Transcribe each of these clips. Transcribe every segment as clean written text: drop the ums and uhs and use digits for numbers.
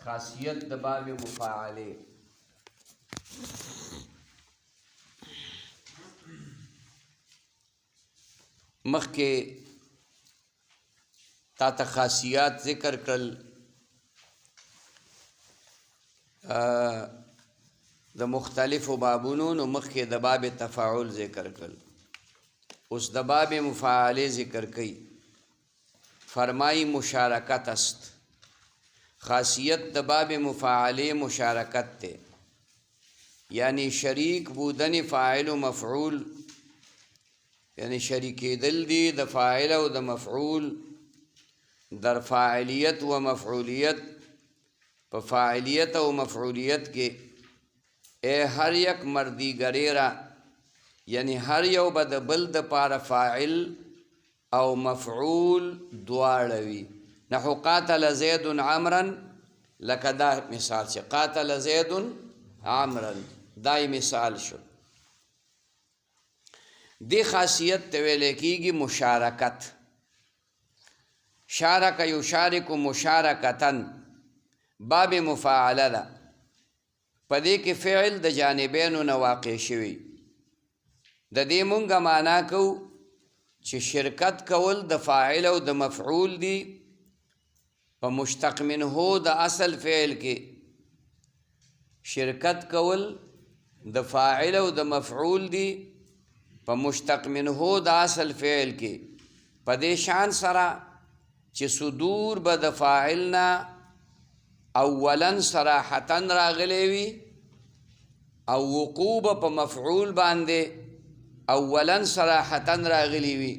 خاصیت د باب مفاعله مخکې تا ته خاصیات ذکر کړل د مختلفو بابونو نو مخکې د باب تفاعل ذکر کړل اوس د باب مفاعله ذکر کړي فرمای مشارکت است خاصیت د باب مفاعله مشارکت ته یعنی شریک بودن فاعل و مفعول یعنی شریکی دل دی د فاعل او د مفعول در فاعلیت و مفعولیت په فاعلیت او مفعولیت کې هر یک مردیګری را یعنی هر یو به د بل د پاره فاعل او مفعول دواړه وي نحو قاتل زید عمرا لکه دا مثال چې قاتل زید عمرا دای مثال شو دی خاصیت ته ویل کېږي مشارکت شارک یشارک مشارکتن باب مفاعله ده په دې کې فعل د جانبینو نه واقع شوی د دې مونږه معنا کو چې شرکت کول د فاعل او د مفعول دی په مشتق منه د اصل فعل کې شرکت کول د فاعل او د مفعول دی په مشتق منه د اصل فعل کې په دې شان سره چې صدور به د فاعلنا اولا صراحتا راغلی وي او وقوع په مفعول باندې اولا صراحتا راغلی وي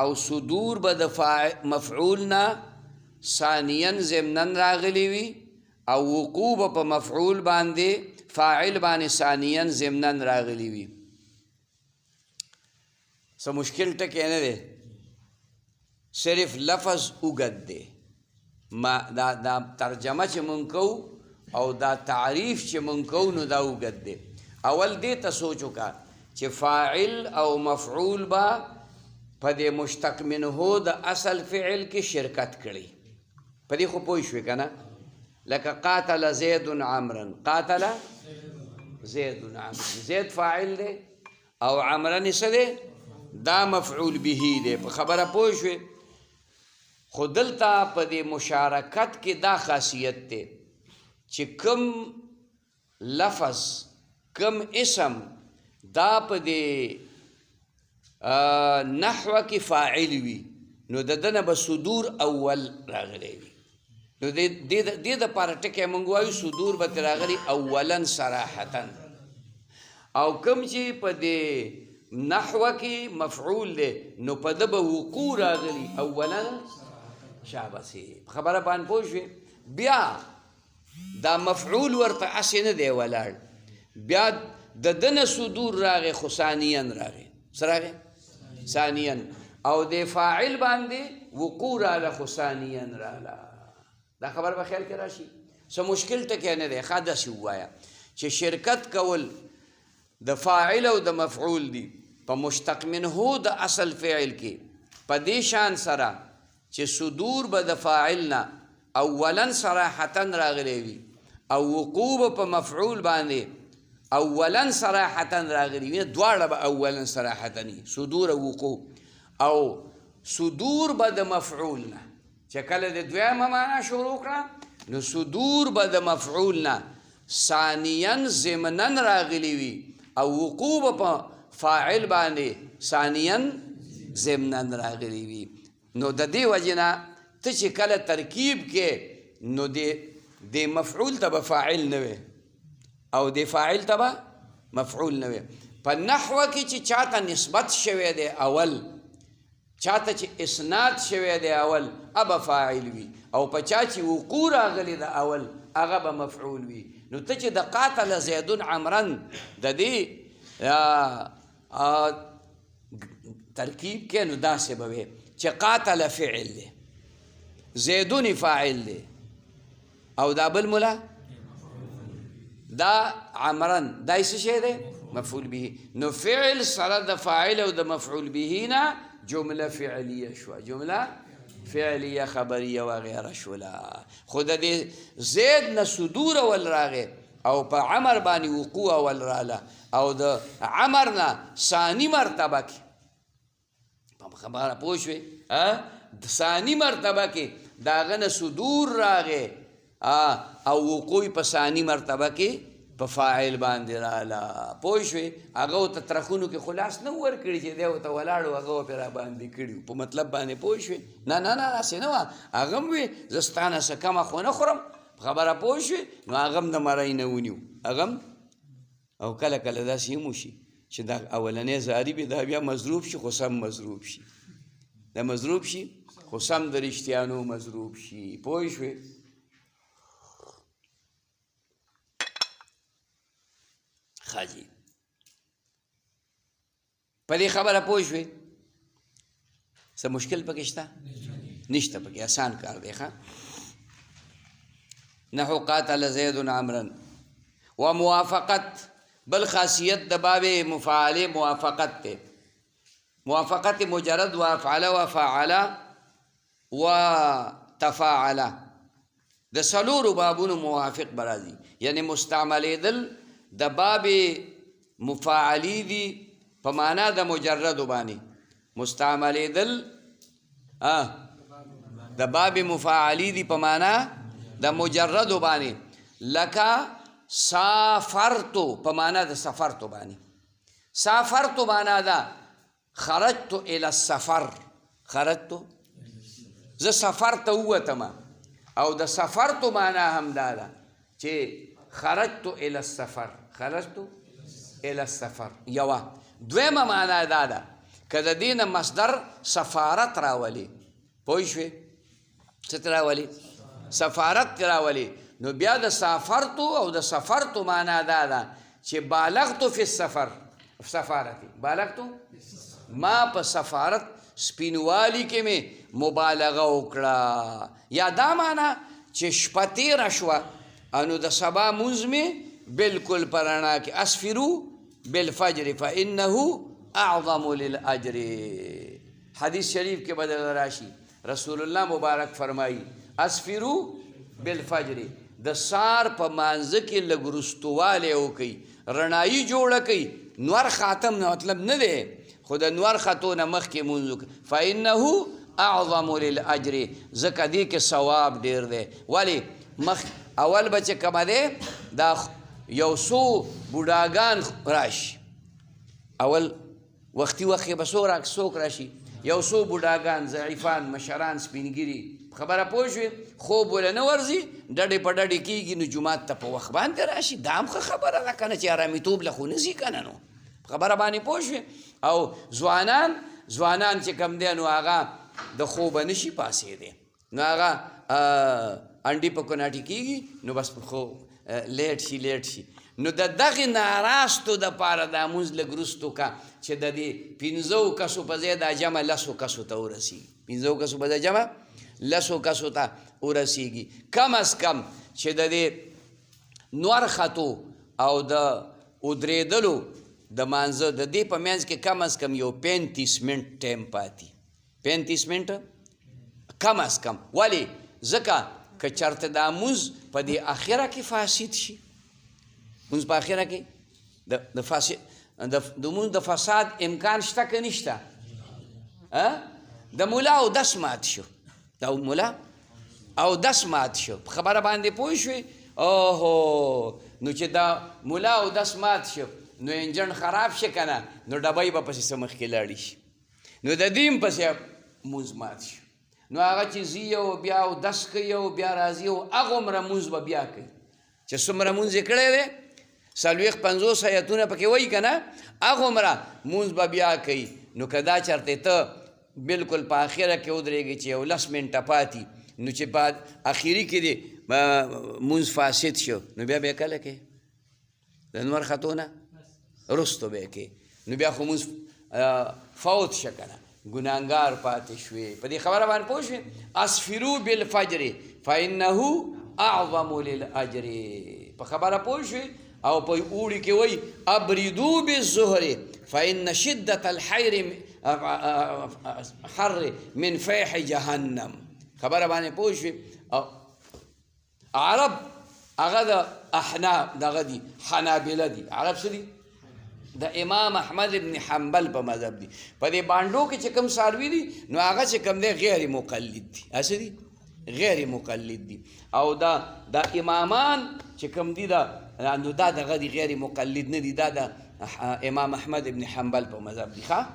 او صدور به د مفعولنا ثانیا ضمنا راغلی وي او وقوع په مفعول باندې فاعل باندې ثانیا ضمنا راغلی وي څه مشکل ټکی نه دی صرف لفظ اوږد دی ما دا ترجمه چې مونږ کوو او دا تعریف چې مونږ کوو نو دا اوږد دی اول دې ته سوچ وکړه چې فاعل او مفعول به په دې مشتق منه د اصل فعل کې شرکت کړي په دې خو پوه شوې که نه لکه قاتل زید عمرا قاتل زید عمرا زید فاعل دی او عمرا څه دی دا مفعول به دی په خبره پوه شوې خو دلته په دې مشارکت کې دا خاصیت دی چې کم لفظ کم اسم دا په دې نحوه کې فاعل وي نو د دنه به صدور اول راغلی وي نو دې دپاره ټکی موږ وایو صدور به ترې راغلي اولا صراحتا او کم چې په دې نحوه کې مفعول دی نو په ده به وقوع راغلي اولا شابسي خبره باندې پوه شوې بیا دا مفعول ورته هسې نه دی ولاړ بیا د ده نه صدور راغی خو ثانیا راغی څه راغی ثانیا او د فاعل باندې وقوع راغله خو ثانیا راغله دا خبر به خیال کې راشي څه مشکل ټکی نه دی ښه داسې ووایه چې شرکت کول د فاعل او د مفعول دی په مشتق منه د اصل فعل کې په دې شان سره چې صدور به د فاعلنا اولا صراحتا راغلی وي او وقوع په مفعول باندې اولا صراحتا راغلی وي دواړه به اولا صراحتا وي صدور او وقوع او صدور به د مفعولنا چې کله د دویمه معنا شروع کړه نو صدور به د مفعولنا ثانیا ضمنا راغلی وي او وقوع په فاعل باندې ثانیا ضمنا راغلی وي نو د دې وجې نه ته چې کله ترکیب کې نو د مفعول ته به فاعل نه وي او د فاعل ته به مفعول نه وي په نحوه کې چې چاته نسبت شوی دی اول چاته چې اسناد شوی دی اول هغه فاعل وي او په چا چې وقوع راغلی د اول هغه به مفعول وي نو ته چې د قاتل زید عمرا د دې ترکیب کې نو داسې به وي چې قاتل فعل دی زیدون فاعل دی او دا بل مولا دا عمرن دا څه شی دی مفعول به نو فعل سره د فاعل او د مفعول به نه جمله فعلیه شوه جمله فعلیه خبریه وغیره شولا خو د دې زید نه صدور اول راغی او په عمر باندې وقوع اول راله او د عمر نه ثاني مرتبه کې په خبره پوه شوې د ثاني مرتبه کې د هغه نه صدور راغی او وقوع په ثاني مرتبه کې په فاعل باندې راله پوه شوې هغه ورته ترخونو کې خلاص نه ورکړي چې دی ورته ولاړ و هغه پرې راباندې کړي په مطلب باندې پوه شوې نه نه نه هسې نه وه هغه هم وي زه ستا نه څه کمه خو نه خورم خبره پوه شوې نو هغه هم د مرۍ نه ونیو هغه هم او کله کله داسې هم وشي چې دا اولنی زاري وي دا بیا مضروب شي خو سم مضروب شي دا مضروب شي خو سم د رښتیانو مضروب شي پوه شوې خاجي په دې خبره پوه شوې څه مشکل پکې شته نشته پکې آسان کار دی ښه نحو قاتل زید عمرا وموافقت بل خاصیت د باب مفاعله موافقت ته موافقت مجرد وافعل وفعل وتفاعل د سلورو بابونو موافق برازي یعنی مستعمل دل د باب مفاعلی دی په معنا د مجرد باندې مستعمل دل د باب مفاعلی دی په معنا د مجرد باندې لکه سافرتو په معنا د سفرتو باندې سافرتو معنا دا خرجت الى السفر خرجت زه سفر ته ووتم او د سفرتو معنا هم دا ده چې خرجت الى السفر خرجت الى السفر یوه دویمه معنا دا ده که د دې نه مصدر سفارت راولي پوه شوې څه راولي سفارت راولي نو بیا د سافرتو او د سفرتو معنا دا ده چې بالغتو فی السفر سفارتي بالغتو ما په سفارت سپینوالی کې مې مبالغه وکړه یا دا معنا چې شپه تېره شوه انو د سبا مونځ مې بالکل په رڼا کې اسفرو بالفجر فانه اعظم للاجر حدیث شریف کې بدل راشي رسول الله مبارک فرمایي اسفرو بالفجر د سار په مانځه کې لږ وروستوالی وکئ رڼایي جوړه کوي نور خاتم نه مطلب نه دی خو د نور خطو نه مخکې مونځ وکړه فانه اعظم للاجر ځکه دې کې ثواب ډېر دی ولې مخ اول به چې کومه دی دا یو څو بوډاګان راشي اول وختي وخت به څوک راشي یو څو بوډاګان ضعیفان مشران سپینګیري خبره پوه شوې خوب وله نه ورځي ډډې په ډډې کېږي نو جومات ته په وخت باندې راشي دا هم ښه خبره ده که نه چې ارامېتوب له خو نه ځي که نه نو خبره باندې پوه شوې او ځوانان چې کم دی نو هغه د خوبه نه شي پاسېدی نو هغه انډې په کناټي کېږي نو بس خو لیټ شي نو د دغې ناراستو دپاره دا مونځ لږ وروستو که چې د دې 15 کسو په ځای دا جمع 10 کسو ته ورسېږي 15 کسو په ځای جمع 10 کسو ته ورسېږي کم از کم چې د دې نور خطو او د ودرېدلو د مانځه د دې په منځ کې کم از کم یو 35 منټ ټایم پاتې 35 منټه کم از کم ولې ځکه که چېرته دا مونځ په دې اخره کې فاسد شي مونځ په اخره کې د مونځ د فساد امکان شته که نشته د ملا او دس مات شو د ملا او دس مات شو خبره باندې پوه شوې اوهو نو چې دا ملا او دس مات شو نو انجن خراب شي که نه نو ډبۍ به پسې څه مخکې لاړې شي نو د دې هم پسې مونځ مات شو نو هغه چې ځي او بیا او دس کوي او بیا راځي او هغومره مونځ به بیا کوي چې څومره مونځ یې کړی دی 40-50 آیتونه پکې وایي که نه هغومره مونځ به بیا کوي نو که دا چېرته ته بلکل په اخره کې ودرېږي چې یو 10 منټه پاتې نو چې په اخري کې دی مونځ فاسد شو نو بیا به یې کله کوې د نور خطو نه وروستو به یې کوې نو بیا خو مونځ فوت شه که نه ګناهګار پاتې شوې په دې خبره باندې پوه شوې اسفرو بالفجر فانه اعظم للاجر په خبره پوه شوې او په اوړي کې وایي ابردو بالزهر فإن شدة الحر حر من فیح جهنم. خبره باندې پوه شوې. عرب هغه د احناف دغه دي حنابله دي. عرب څه دي؟ د امام احمد ابن حنبل په مذهب دي. په دې بانډو کې چې کوم څاروي دي نو هغه چې کوم دی غیر مقلد دي. هسې دي غیر مقلد دي. او دا امامان چې کوم دي نو دا دغه دي غیر مقلد نه دي. دا د امام احمد ابن حنبل په مذهب دي. ښه.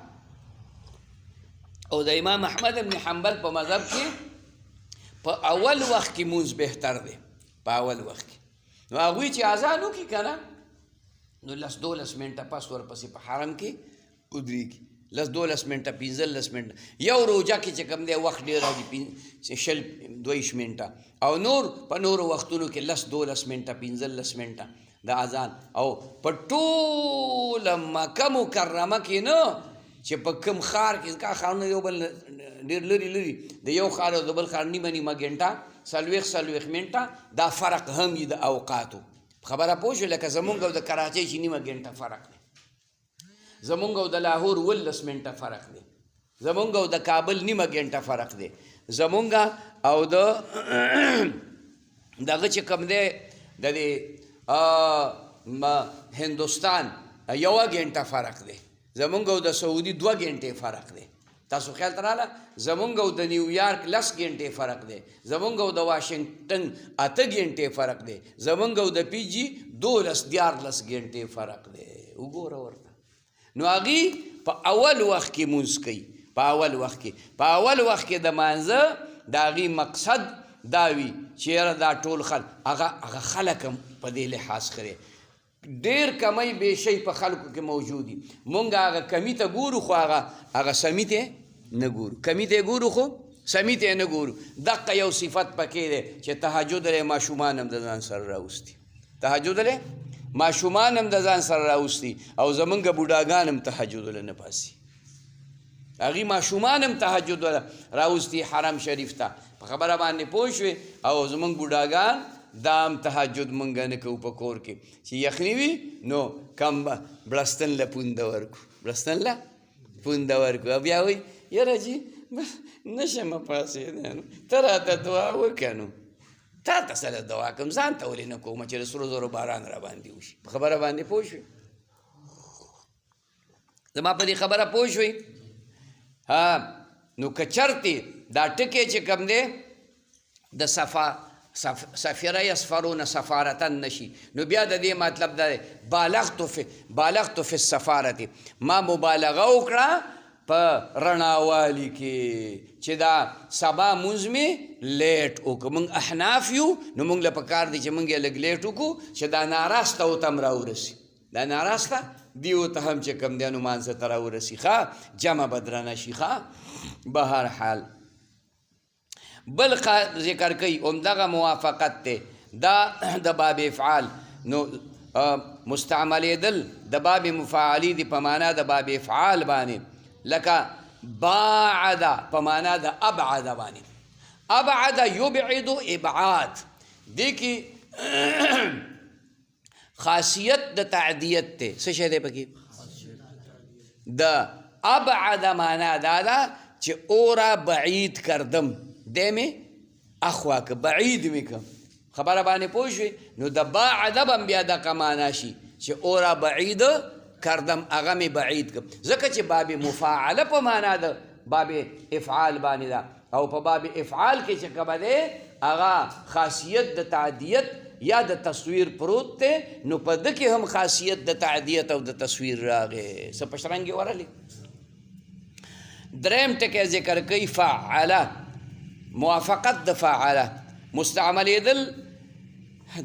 او د امام احمد ابن حنبل په مذهب کې په اول وخت کې مونځ بهتر دی. په اول وخت کې نو هغوی چې اذان وکړي که نه نو 10-12 منټه پس ورپسې په حرم کې ودرېږي. 10-12 منټه 15 منټه. یو روژه کې چې کوم دی وخت ډېر راځي 22 منټه. او نور په نورو وختونو کې 10-12 منټه 15 منټه د اذان. او په ټوله مکه مکرمه کې نه چې په کوم ښار کې کا ښارونه یو بل ډېر لري د یو ښار او د بل ښار نیمه ګنټه 40 منټه دا فرق هم وي د اوقاتو. خبره پوه شو. لکه زمونږ او د کراچۍ چې نیمه ګنټه فرق دی. زمونږ او د لاهور 18 منټه فرق دی. زمونږ او د کابل نیمه ګنټه فرق دی. زمونږ او د دغه چې کوم دی د هندوستان 1 ګنټه فرق دی. زمونږ او د سعودي 2 ګنټې فرق دی. تاسو خیال ته راله. زمونږ او د نیویارک 10 ګنټې فرق دی. زمونږ او د واشنگټن 8 ګنټې فرق دی. زمونږ او د پی جي 12-14 ګنټې فرق دی. وګوره ورته. نو هغې په اول وخت کې مونځ کوي. په اول وخت کې د مانځه د هغې مقصد دا وي چې یاره دا ټول هغه خلک هم په دې لحاظ خري ډېر کمی بیشی په خلکو کې موجود دي. مونږ هغه کمی ته ګورو خو هغه سمی ته نه ګورو. کمی ته ګورو خو سمی ته نه ګورو. دقه یو صفت پکې دی چې تهجد لري ماشومان هم د ځان سره راوستي. تهجد لري ماشومان هم د ځان سره راوستي. او زمونږ بوډاګان هم تهجد لري نه پاسي. هغې ماشومان هم تهجد راوستي حرم شریف ته. په خبره باندې پوه شوې. او زمونږ بوډاګان دا هم تهجد مونږ نه کوو په کور کې. چې یخني وي نو کم بړستن له پونده ورکو. او بیا وایي یاره جي نشم پاسېدی نو ته راته دعا وکړه. نو تا ته سره دعا کوم ځان ته ولې نه کوم چې د سرو زرو باران را باندې وشي. په خبره باندې پوه شوې. زما په دې خبره پوه شوې. نو که چرتې دا ټکی چې کوم دی د سفیره یسفرون سفارتن نشي نو بیا د دې مطلب دا دی بالغت فی السفارت. ما مبالغه وکړه په رڼاوالي کې چې دا سبا مونځ مې لیټ وکړو. موږ احناف یو نو موږ له پکار دی چې موږ یې لږ لیټ وکړو چې دا ناراسته ورته هم راورسي. دا ناراسته دیو ته هم چې کوم دی نو مانځه ته راورسي. ښه جمع به درنه شي. ښه به هر حال بل ذکر کوي همدغه موافقت دی دا د باب افعال. نو مستعملېدل د باب مفاعلي دی په معنا د باب افعال باندې. لکه باعد په معنا د ابعد باندې. ابعد یبعد ابعاد. دې کې خاصیت د تعدیت دی. څه شی دی پکې؟ د ابعد معنا دا ده چې اورا بعید کردم دی مې اخوا که بعید مې کم. خبره باندې پوه شوې. نو د باعد به هم بیا دغه معنا شي چې اورا بعید کردم هغه مې بعید کم. ځکه چې باب مفاعله په معنا د باب افعال باندې ده. او په باب افعال کې چې کومه دی هغه خاصیت د تعدیت یا د تصویر پروت دی. نو په ده کې هم خاصیت د تعدیت او د تصویر راغی. څه په شرنګې ورلې. دریم ټکی ذکر کوي فعله. موافقت د فعله مستعملېدل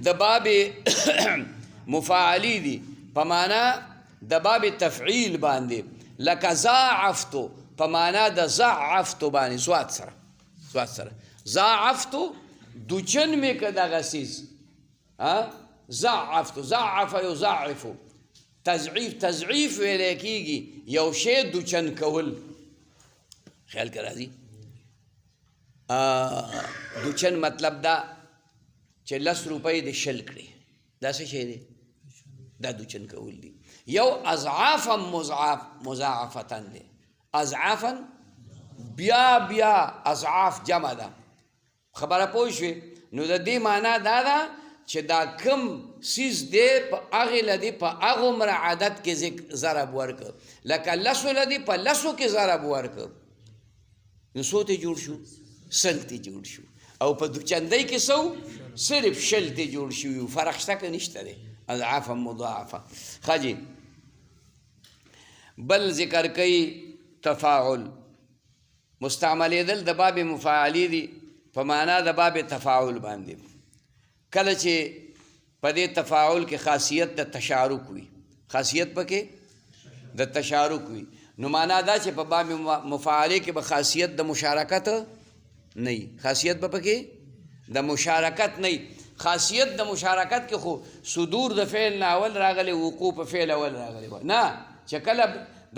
د باب مفاعلی دی په معنا د باب تفعیل باندې. لکه ضاعفتو په معنا د ضعفتو باندې سواد سره ضاعفتو دوچن مې که دغه څیز ضعفتو ضعف یضعفو تضعیف ویلی کېږي یو شی دوچن کول. خیال که راځي. دوچن مطلب دا چې 10 روپۍ دې شل کړي. دا څه شی دی؟ دا دوچن کول دي یو اضعافا مضاعفتن دی اضعافا بیا بیا اضعاف جمع ده خبره پوه شوې نو د دې معنا دا ده چې دا کم سیز دی په هغې لدې په هغومره عدد کې ضرب ورکړه لکه لسو لدې په لسو کې ضرب ورکړه نو څو ته جوړ شو سل ته جوړ شو او په دوچندۍ کې څو صرف شل ته جوړ شوي فرق شته که نشته دی اضعافا مضاعفه ښه جي بل ذکر کوي تفاعل مستعملېدل د باب مفاعلې دي په معنا د باب تفاعل باندې کله چې په دې تفاعل کې خاصیت د تشارک وي خاصیت پکې د تشارک وي نو معنا دا چې په باب مفاعلې کې به خاصیت د مشارکت نه وي خاصیت به پکې د مشارکت نه وي خاصیت د مشارکت کې خو صدور د فعل نه اول راغلی وقوع په فعل اول راغلی نه چې کله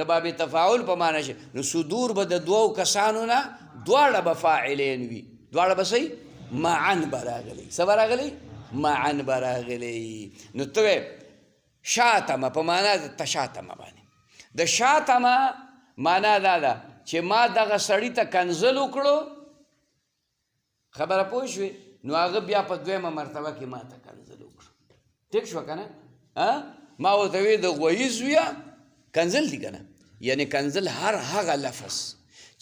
د باب تفاعل په معنا شي نو صدور به د دوو کسانو نه دواړه به فاعلین وي دواړه به صحیح معن به راغلی څه به راغلی معن به راغلی نو ته شاتمه په معنا د تشاتمه باندې د شاتمه معنا دا ده چې ما دغه سړي ته کنځل وکړو خبره پوه شوې نو هغه بیا په دویمه مرتبه کې ما ته کنځل وکړو ټیک شوه که نه ما ورته وی د غویز ویه کنځل دي که نه یعنی کنځل هر هغه لفظ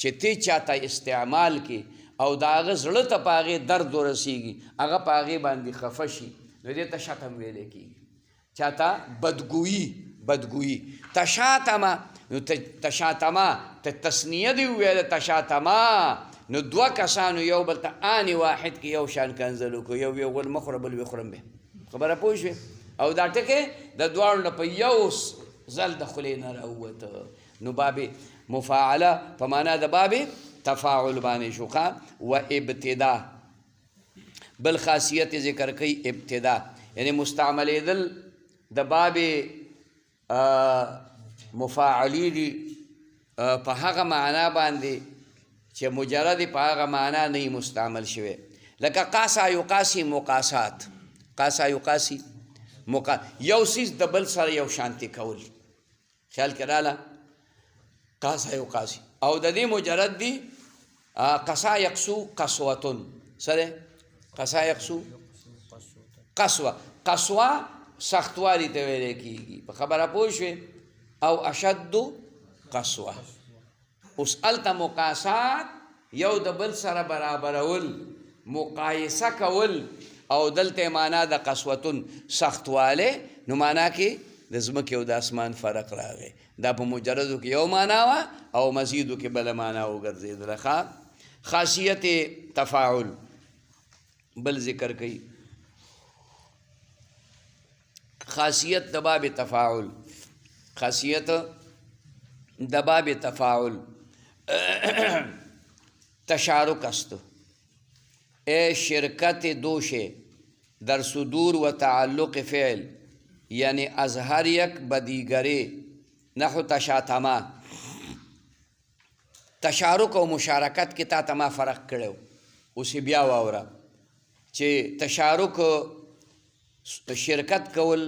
چې ته چاته استعمال کې او د هغه زړه ته په هغې درد ورسېږي هغه په هغې باندې خفه شي نو دې ته شتم ویلی کېږي چاته بدګویي تشاتمه نو تشاتمه ته تسنیه دې وویله تشاتمه نو دوه کسانو یو بل ته آن واحد کې یو شان کنځل وکړو یو یو غول مه خوره بل ویې خورم بیا خبره پوه شوې او دا ټکې د دواړو نه په یو ځل د خولې نه راووته نو باب مفاعله په معنا د باب تفاعل باندې شوقه و ابتدا بل خاصیت ذکر کوي ابتدا یعنی مستعملېدل د باب مفاعلی دي په هغه معنا باندې چې مجرد په هغه معنا نه مستعمل شوی لکه قاسا یقاسي مقاسات قاسا یقاسي یو څیز د بل سره یو شانتي کول خیال کې راله قاسا یقاسي او د دې مجرد دی قصا یقسو قسوتن سره قصا یقسو قسوه سختوالی ته ویلی کېږي په خبره پوه شوې او اشد قسوه اوس هلته مقاسات یو د بل سره برابرول مقایسه کول او دلته معنا د قسوتن سختوالی نو معنا کې د ځمکې او د اسمان فرق راغی دا په مجردو کې یو معنا وه او مزیدو کې بله معنا وګرځېدله خاصیت تفاعل بل ذکر کوي خاصیت د باب تفاعل خاصیت د باب تفاعل تشارک است ای شرکت دوشه در صدور و تعلق فعل یعنی از هر یک به دیگری نحو تشاتما تشارک او مشارکت کې تا ته ما فرق کړی اوس بیا واوره چې تشارک شرکت کول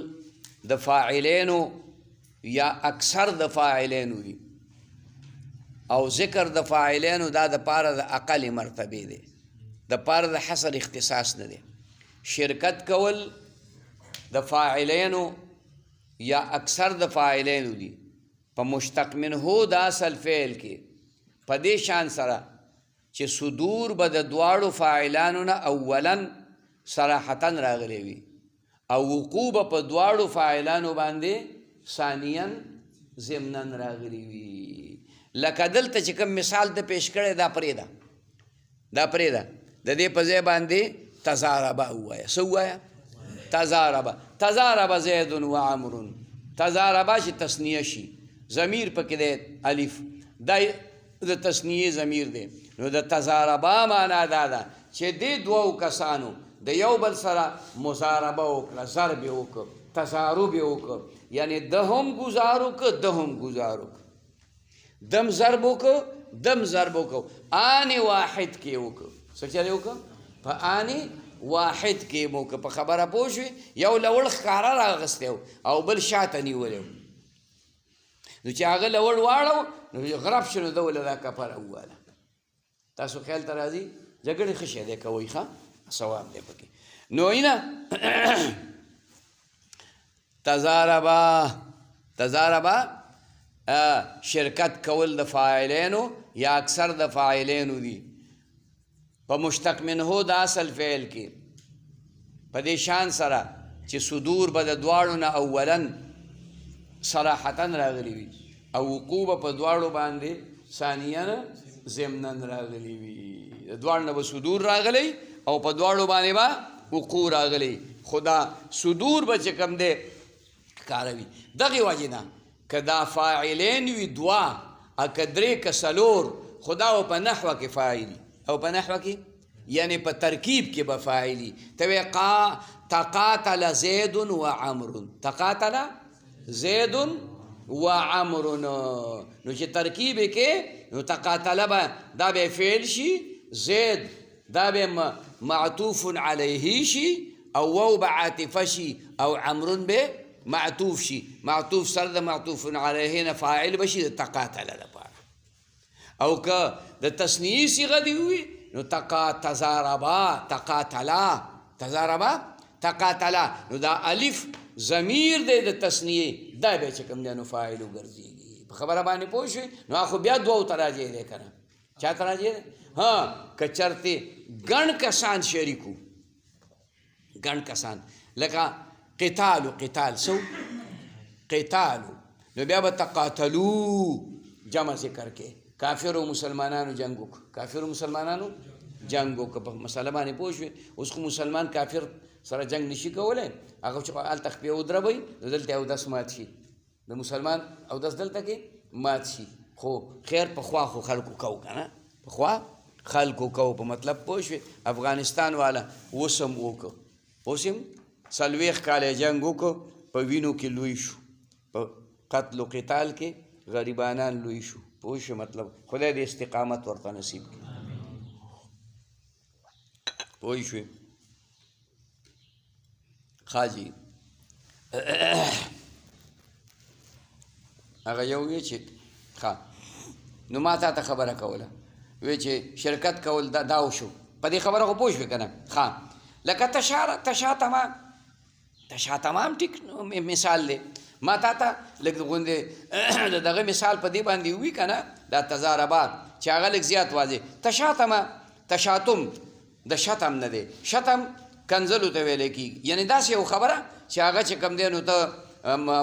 د فاعلینو یا اکثر د فاعلینو دي او ذکر د فاعلینو دا د پاره د اقل مرتبه دی د پاره د حصر اختصاص نه دی شرکت کول د فاعلینو یا اکثر د فاعلینو دي په مشتق منه د اصل فعل کې په دې شان سره چې صدور به د دواړو فاعلانو نه اولا صراحتا راغلی وي او وقوع به په دواړو فاعلانو باندې ثانیا ضمنا راغلی وي لکه دلته چې کوم مثال د پیش کړی دا پرېږده د دې په ځای باندې تضاربه ووایه څه ووایه تضاربه زید و عمرو تضاربه چې تثنیه شي ضمیر پکې دی الف دا د تثنیه ضمیر دی نو د تضاربه معنا دا ده چې دې دوو کسانو د یو بل سره مضاربه وکړه ضرب یې وکړه تضارب یې وکړه یعنی ده هم ګزار وکړه ده هم ګزار وکړه دم ضرب وکړه دم ضرب وکړه آن واحد کې وکړه څه چلې وکړه په آن واحد کې مو که په خبره پوه شوې یو لوړ ښکاره راغستی او بل شاته نیولی نو چې هغه لوړ واړو نو غرب شو نو ده ولې دا کپره وواله تاسو خیال ته راځي جګړې ښه شی دی کوئ ښه ثواب دی پکې نو اینه تضاربا شرکت کول د فاعلینو یا اکثر د فاعلینو دي په مشتق منه د اصل فعل کې په دې شان سره چې صدور به د دواړو نه اولا صراحتا راغلی وي او وقوع به په دواړو باندې ثانیا ضمنا راغلی وي د دواړو نه به صدور راغلی او په دواړو باندې به وقوع راغلی خدا صدور به چې کوم دی کاروي دغې وجې نه که دا فاعلین وي دوه که درې که څلور خدا او په نحوه کې فاعلي او په نحوه کې یعنی په ترکیب کې به فاعلي ته وایې تقاتل زید و عمر تقاتل زید و عمر نو چې ترکیب یې کې نو تقاتله به دا به فعل شي زید دا به معطوف علیه شي او واو به عاطفه شي او عمرون به معطوف شي معطوف سره د معطوف علیه نه فاعل بشي د تقاتله لپاره او که د تثنیې صیغه دی وي نو تقاتلا نو دا الف ضمیر دی د تثنیې دا به چې کوم دی نو فاعل وګرځېږي په خبره باندې پوه شوې نو خو بیا دوو ته راجع دی که نه چا ته راجع دی ها که چرته ګڼ کسان شریکو ګڼ کسان لکه قتال سو قتالو نو بیا به تقاتلو جمع ذکر کې کافر و مسلمانانو جنگ وکړو کافر و مسلمانانو جنگ وکړو په مسله باندې پوه شوې اوس خو مسلمان کافر سره جنگ نشي کولی هغه چې هلته خپې ودروئ نو دلته اودس مات شي د مسلمان اودس دلته کې مات شي خو خیر پخوا خو خلکو کو که نه پخوا خلکو کو په مطلب پوه شوې افغانستان والا اوس هم وکړو اوس هم 40 کاله جنگ وکړو په وینو کې لوی شو په قتل و قتال کې غریبانان لوی شو پوه شو مطلب خدای دې استقامت ورته نصیب کړي پوه شوې خاجي هغه یو وی چې ښه نو ما تا ته خبره کوله وی چې شرکت کول دا وشو په دې خبره خو پوه شوې که نه ښه لکه تشاتمام ټیک مثال دی ما تا ته لږ غوندې د دغه مثال په دې باندې وي که نه دا تضاربات چې هغه لږ زیات واضح تشاتم د شتم نه دی شتم کنزلو ته ویلی کېږي یعنی داسې یو خبره چې هغه چې کوم دی نو ته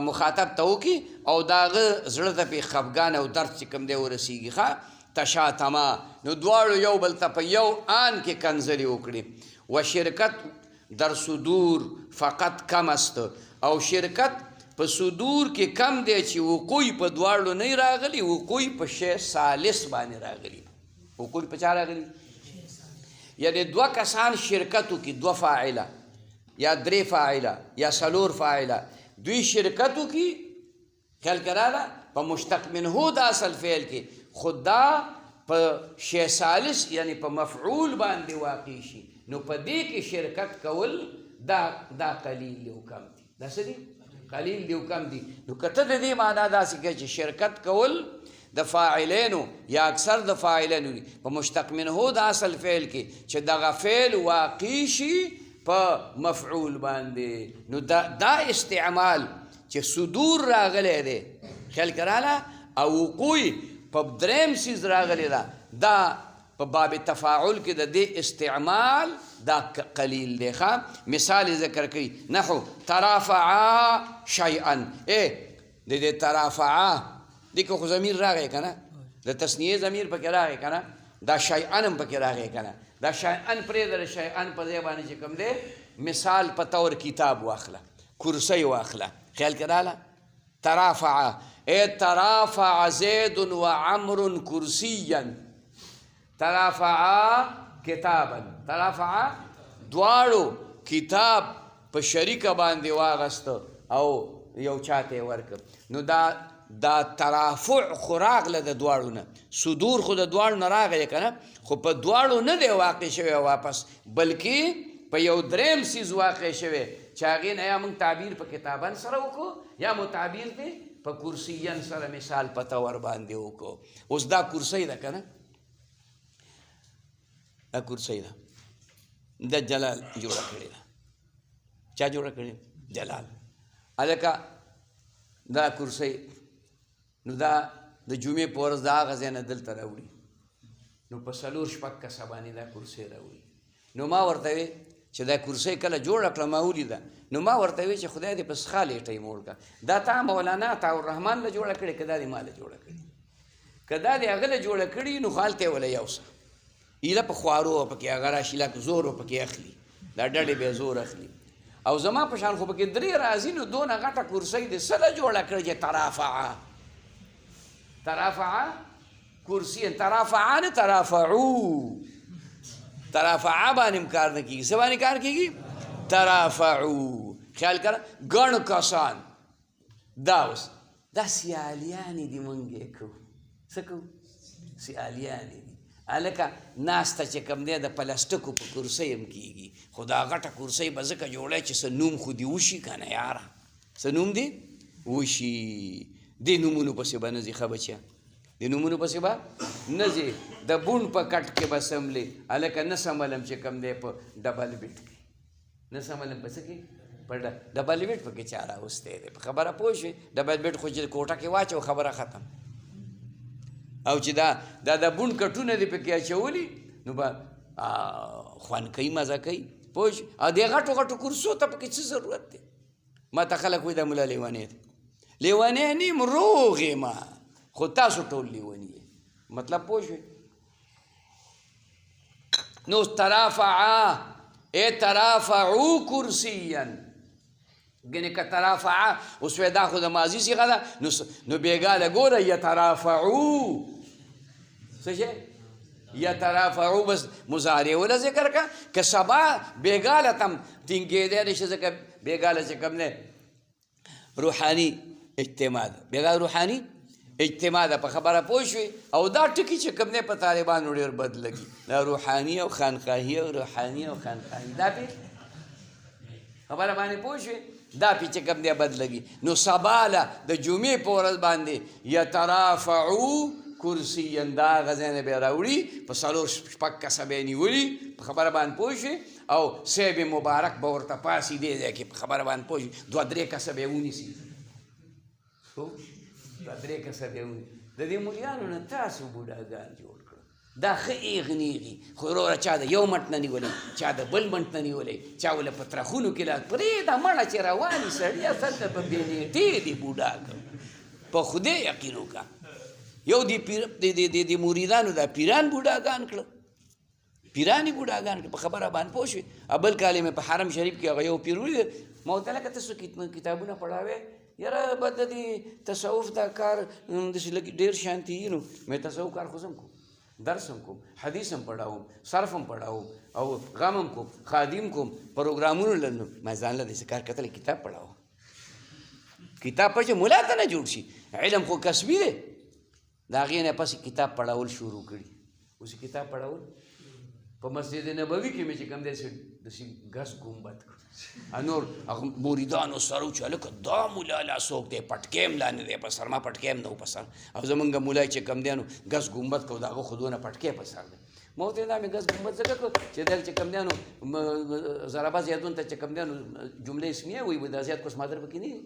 مخاطب ته وکړي او د هغه زړه ته پې خفګان او درد چې کوم دی ورسېږي ښه تشاتما نو دواړو یو بل ته په یو آن کې کنزلې وکړي و شرکت در صدور فقط کم است او شرکت په صدور کې کم دی چې وقوع په دواړو نه راغلی وقوع په شی ثالث باندې راغلی وقوع په چا راغلی یعنی دوه کسان شرکتو کې دوه فاعله یا درې فاعله یا څلور فاعله دوی شرکتو کې خیال کراله په مشتق منه د اصل فعل کې خدا په شی ثالث یعنی په مفعول باندې واقع شي نو په دې کې شرکت کول دا قلیل دی او کم دی دا څه دی قلیل دی او کم دی نو که ته د دې معنا داسې کوې چې شرکت کول د فاعلینو یا اکثر د فاعلینو دي په مشتق منه د اصل فعل کې چې دغه فعل واقع شي په مفعول باندې نو دا استعمال چې صدور راغلی دی خیال کراله او وقوع په دریم څیز راغلی دا په باب تفاعل کې د دې استعمال دا قلیل دی ښه مثال ذکر کوي نحو ترافعا شیئا د دې ترافعا دې کې خو ضمیر راغی که نه د تثنیې ضمیر پکې راغی که نه دا شیئا هم پکې راغی که نه دا شیئا پرېږده د شیئا په ځای باندې چې کوم دی مثال په طور کتاب واخله کرسی واخله خیال کې راله ترافعا ترافع زید و عمر کرسیا ترافعا کتابا ترافعا دواړو کتاب په شریکه باندې واغسته او یو چاته یې ورکړ نو دا ترافع خو راغله د دواړو نه صدور خو د دواړو نه راغلی که نه خو په دواړو نه دی واقع شوی واپس بلکې په یو دریم څیز واقع شوی چې هغې نه یا موږ تعبیر په کتابن سره وکړو یا مو تعبیر دی په کرسیین سره مثال په طور باندې وکړو. اوس دا کرسی ده که نه، دا کرسی ده، دا جلال جوړه کړې ده. چا جوړه کړې؟ جلال. هلکه دا کرسی نو دا د جمعې په ورځ د هغه ځای نه دلته راوړي، نو په 4-6 کسه باندې دا کرسی راوړي. نو ما ورته وی چې دا کرسی کله جوړه کړه ما ولیده، نو ما ورته وی چې خدای دې په سخا لیټه یې موړ کړه. دا تا مولانا عطاالرحمن له جوړه کړې که دا دې ما له جوړه کړې؟ که دا دې هغه له جوړه کړي نو خالته یې وله یو څه ایله په خوارو پکې هغه راشي لکه زور پکې اخلي، دا ډډې بیا زور اخلي. او زما په شان خو پکې 3 راځي، نو دونه غټه کرسی دې څه له جوړه کړه چې ترافعه کرسی ترافعه نه ترافعو، ترافعه باندې کار نه کېږي. څه باندې کار کېږي؟ ترافعو. خیال کړه ګڼ کسان. دا اوس دا سیالیانې دي، مونږ یې کوو. څه کوو؟ سیالیانې دي. هلکه ناسته چې کوم دی د پلاستیکو په کرسۍ هم کېږي، خو دا غټه کرسۍ به ځکه جوړی چې څه نوم خو دې وشي که نه یاره، څه نوم دې وشي. دې نومونو پسې به نه ځي ښه بچیه، دې نومونو پسې به نه ځي. د بوڼ په کټ کې به سملې، هلکه نه سملم چې کوم دی په ډبل بیټ کې، نه سملم په څه کې؟ په ډبل بیټ پکې چا راوستی دی. په خبره پوه شوې؟ ډبل بیټ خو چې کوټه کې واچو خبره ختم. او چې دا د بوڼ کټونه دې پکې اچولي نو به خوند کوي، مزه کوي. پوه شو؟ او دې غټو غټو کرسو ته پکې څه ضرورت دی؟ ما ته خلک وایي دا ملا لیونی دی. لیونی نه یم، روغ یم، خو تاسو ټول لیوني یې. مطلب پوه شوې؟ نو ترافعا ای ترافعو کرسیا، ګنې که ترافعا اوس وی دا خو د ماضي صیغه ده، نو بېګاله ګوره یترافعو څه شی؟ یترافعو بس مضارع وله ذکر که که سبا بېګاله تم ټینګېدی نه شي، ځکه بېګاله چې کوم دی روحاني اجتماع ده، بېګاله روحاني اجتماع ده. په خبره پوه شوې؟ او دا ټکي چې کوم دی په طالبانو ډېر بد لګي، دا روحاني او خانقاهي او روحاني او خانقاهي، دا پې خبره باندې پوه شوې؟ دا پې چې کوم دی بد لګي. نو سباله د جمعې په ورځ باندې یترافعو کرسیا، دا هغه ځای نه به یې راوړي، په 4-6 کسه به یې نیولي. په خبره باندې پوه شوې؟ او صیب مبارک به ورته پاسي دې ځای کې. په خبره باندې پوه شوې؟ 2-3 کسه به یې ونیسي، 2-3 کسه به یې ونیسي. د دې مولیانو نه تاسو بوډاګان جوړ کړو، دا ښه ایغنیغي، خو وروره چا د یو منټ نه نیولی، چا د بل منټ نه نیولی، چا ولې په ترخونو کې لاس پرېږده مړه چې رواني سړي اصل ته په بېنېټې دي بوډاګ. په خدای یقین وکړه، یو د مریدانو دا پیران بوډاګان کړه، پیران یې بوډاګان کړه. په خبره باندې پوه شوې؟ بل کال یې مې په حرم شریف کې هغه یو پیر ولید، ما ورته لکه تاسو کتابونه پړاوې؟ یاره به د دې تصوف دا کار داسې لږ ډېر شانتي نو مې تصوف کار خو زه هم کوم، درس هم کوم، حدیث هم پڑھاوم، صرف هم پڑھاوم او غم هم کوم، خادم کوم، پروګرامونو لرم. ما ځان له داسې کار کتلی کتاب پڑھاوم. کتاب پړ چې ملا ته نه جوړ شي، علم خو کسبي دی. د هغې نه پسې کتاب پړاول شروع کړي. اوس کتاب پړاول په مسجد نبوي کې مې چې کوم دی داسې ګس ګمبد کړ، نور هغه مریدانو سره و چې هلکه دا ملا لا څوک دی، پټکی هم لا نه دی په سر، ما پټکی هم نه و په سر، او زمونږ ملا چې کوم دی نو ګس ګمبد کړو، د هغه خو دونه پټکی په سر دی. ما ورته دا مې ګس ګمبد ځکه کړو چې دا چې کوم دی نو ضربه زیاتون ته چې کوم دی نو جمله اسمیه وایي، دا زیات کوس مادر پکې نه وي.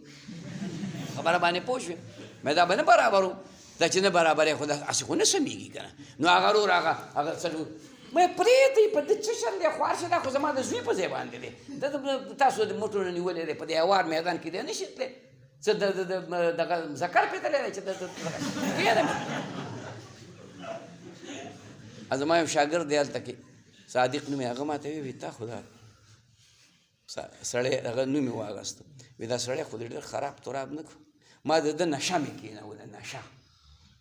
خبره باندې پوه شوې؟ مې دا به نه برابر و، دا چې نه برابر یې خو داسې خو نه سمېږي که نه. نو هغه رور هغه څلور مې پرېږدئ په ده څه شل دی، خوار شه دا خو زما د زوی په ځای باندې دی، تاسو د موټو نه نیولی دی، په دې هوار میدان کې دی نه شي تللی، څه دغه ذکر پې تللی دی چې کښېنه مې. زما یو شاګرد دی هلته کې صادق نوم یې، هغه ما ته ویل تا خو دا سړی هغه نوم یې واخیسته، وایي دا سړی خو دې ډېر خراب تراب نه کړو. ما د ده نشه مې کېنوله، نشه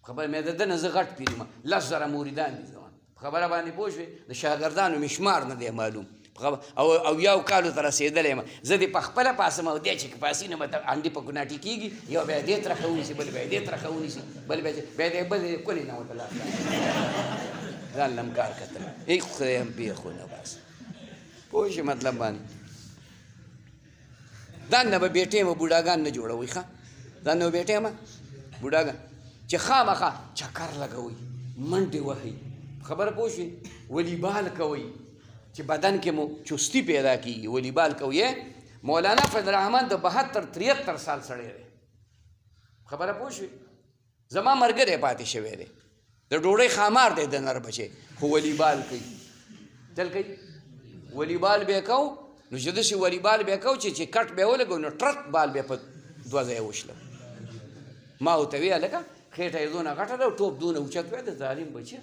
خبره مې د ده نه زه غټ پیر یم، 10,000 مریدان دي زما. خبره باندې پوه شوې؟ د شاګردانو مې شمار نه دی معلوم، او یو کالو ته رسېدلی یم. زه دې په خپله پاسم او دی چې پاسي نه مته انډې په ګناټي کېږي، یو بیا دې طرفه ونیسي، بل بیا دې طرفه ونیسي، بل بیا دې بل کلي نه ورته لاس ځان لم کار کتل. ای خدای هم بیا خو نه بس پوه شي مطلب باندې ځان نه به بېټې مه بوډاګان نه جوړوئ ښه ځان نه به بېټې مه بوډاګان چې خامخا چکر لګوئ منډې وهئ خبره پوه شوې ولیبال کوئ چې بدن کې مو چستی پیدا کېږي ولیبال کوئ مولانا فضل الرحمن د 72-73 سال سړی دی خبره پوه شوې زما ملګری پاتې شوی دی د ډوډۍ خامار دی د نر بچی خو ولیبال کوي تل کوي ولیبال به کوو نو چې داسې ولیبال به کوو چې کټ به ولګو نو ټرک بال به په دوه ځایه وشله ما ورته ویل هلکه خېټه یې دونه غټه ده او ټوپ دونه اوچت وی د ظالم بچی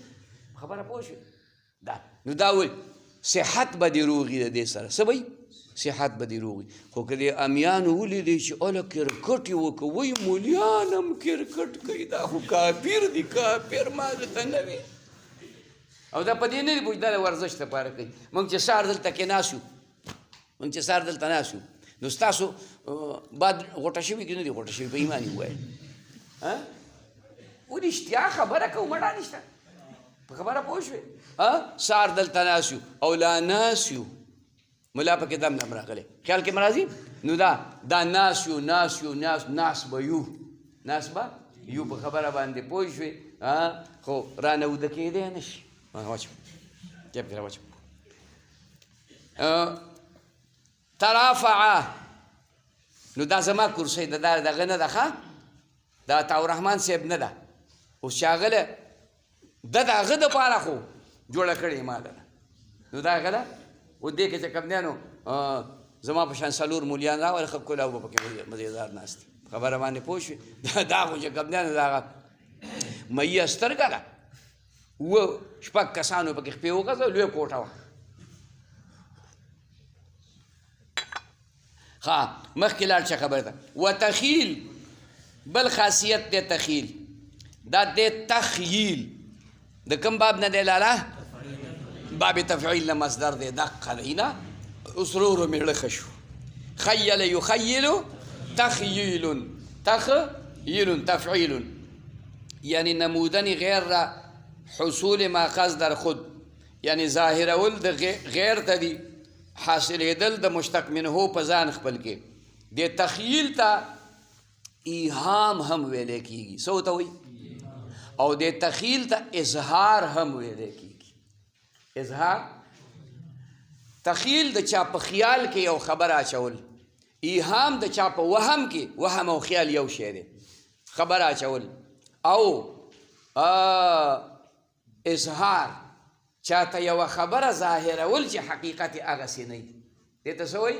خبره پوه شوې دا نو دا وایي صحت به دې روغي د دې سره څه به صحت به دې روغي خو که دې امیانو ولیدې چې اله کرکټ یې وکړه وایي مولیان هم کرکټ کوي دا خو کافر دي کافر ما درته نه وي او دا په دې نه دي پوه دا د ورزش لپاره کوي موږ چې سهار دلته کې ناست یو موږ چې سهار دلته ناست یو نو ستاسو باد غوټه شوي که نه دي غوټه شوي په ایمان یې ووایل و رښتیا خبره کوو مړه نشته په خبره پوه شوې سهار دلته ناست یو او لا ناست یو ملا پکې دم دم راغلی خیال کې مرازي نو دا ناس یو ناس به یو په خبره باندې پوه شوې خو رانه اوده کېدی نه شي واچو جیب کې راواچو ترافعه نو دا زما کرسۍ ده دا دغه نه ده ښه دا عطاالرحمن صاحب نه ده اوس چې هغه د هغه دپاره خو جوړه کړې ما ده نو دا هغه ده و دې کې چې کمدیانو زما په شان څلور مولیان راوله ښه کلا به پکې مزېدار ناست دي خبره باندې پوه شوې دا خو چې کمدیانو د هغه میه سترګه ده اووه شپږ کسانو پکې خپې وغځه لویه کوټه وه ښه مخکې لاړ شه خبره ده وتخیل بل خاصیت دی تخیل دا دی تخیل د کوم باب نه دی لاله باب تفعیل نه مصدر دی دقه دی نه اوس ورو ورو مې ړخه شو خیل یخیل تخییل تفعیل یعنی نمودن غیر را حصول ماخذ در خود یعنی ظاهرول د غیر ته دي حاصلېدل د مشتق منهو په ځان خپل کې د تخیل ته ایهام هم ویلی کېږي څه ورته وایي او د تخیل ته اظهار هم ویلی کېږي اظهار تخیل د چا په خیال کې یو خبر اچول ایهام د چا په وهم کې وهم او خیال یو شی دی خبر اچول او اظهار چاته یو خبره ظاهرول چې حقیقت هغسې نه وي دې ته څه وایي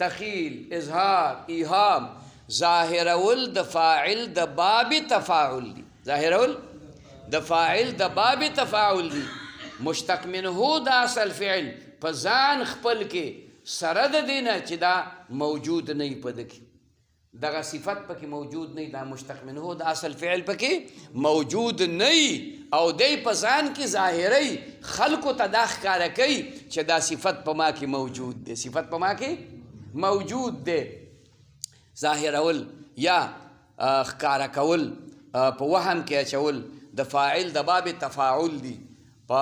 تخیل اظهار ایهام ظاهرول د فاعل د باب تفاعل دی ظاهرول د فاعل د باب تفاعل دی مشتق منه د اصل فعل په ځان خپل کې سره د دې نه چې دا موجود نه وي په ده کې دغه صفت پکې موجود نه وي دا مشتق منه د اصل فعل پکې موجود نه وي او دی په ځان کې ظاهري خلکو ته دا ښکاره کوي چې دا صفت په ما کې موجود دی صفت په ما کې موجود دی ظاهرول یا ښکاره کول په وهم کې اچول د فاعل د باب تفاعل دی په